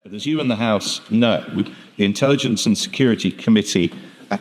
But as you and the House know, the Intelligence and Security Committee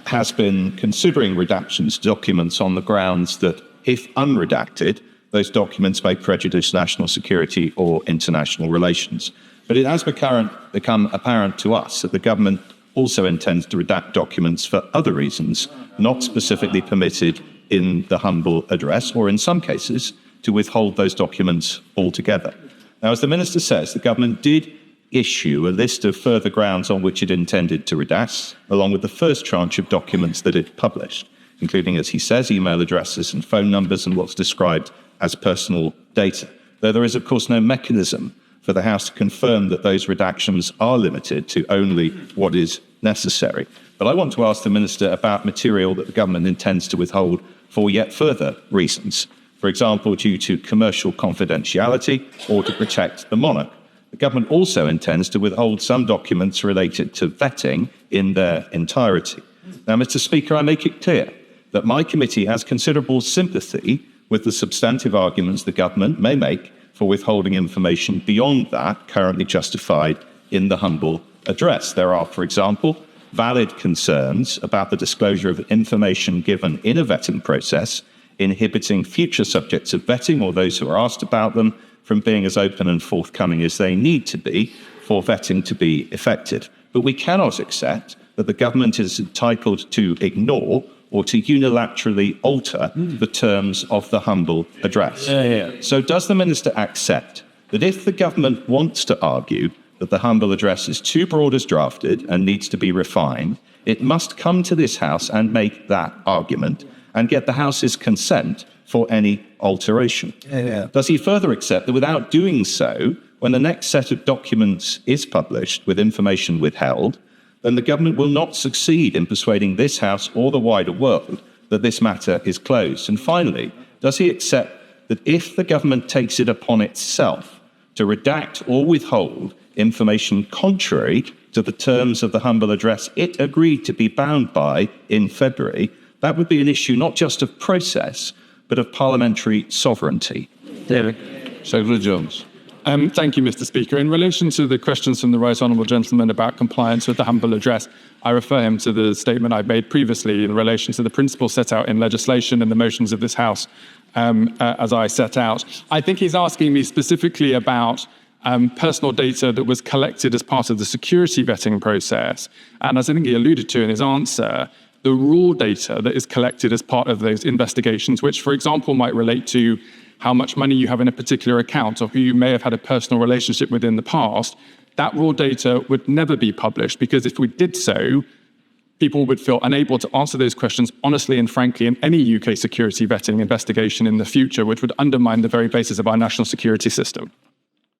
has been considering redactions to documents on the grounds that, if unredacted, those documents may prejudice national security or international relations. But it has become apparent to us that the government also intends to redact documents for other reasons, not specifically permitted in the humble address, or in some cases, to withhold those documents altogether. Now, as the Minister says, the government did issue a list of further grounds on which it intended to redact, along with the first tranche of documents that it published, including, as he says, email addresses and phone numbers and what's described as personal data. Though there is, of course, no mechanism for the House to confirm that those redactions are limited to only what is necessary. But I want to ask the Minister about material that the government intends to withhold for yet further reasons. For example, due to commercial confidentiality or to protect the monarch. The government also intends to withhold some documents related to vetting in their entirety. Now, Mr. Speaker, I make it clear that my committee has considerable sympathy with the substantive arguments the government may make for withholding information beyond that currently justified in the humble address. There are, for example, valid concerns about the disclosure of information given in a vetting process, inhibiting future subjects of vetting or those who are asked about them from being as open and forthcoming as they need to be for vetting to be effective. But we cannot accept that the government is entitled to ignore or to unilaterally alter the terms of the humble address. So does the Minister accept that if the government wants to argue that the humble address is too broad as drafted and needs to be refined, it must come to this House and make that argument and get the House's consent for any alteration? Does he further accept that without doing so, when the next set of documents is published with information withheld, then the government will not succeed in persuading this House or the wider world that this matter is closed? And finally, does he accept that if the government takes it upon itself to redact or withhold information contrary to the terms of the humble address it agreed to be bound by in February, that would be an issue not just of process, but of parliamentary sovereignty? Secretary Jones. Thank you, Mr. Speaker. In relation to the questions from the Right Honourable Gentleman about compliance with the humble address, I refer him to the statement I made previously in relation to the principles set out in legislation and the motions of this House, as I set out. I think he's asking me specifically about personal data that was collected as part of the security vetting process. And as I think he alluded to in his answer, the raw data that is collected as part of those investigations, which, for example, might relate to how much money you have in a particular account or who you may have had a personal relationship with in the past, that raw data would never be published, because if we did so, people would feel unable to answer those questions honestly and frankly in any UK security vetting investigation in the future, which would undermine the very basis of our national security system.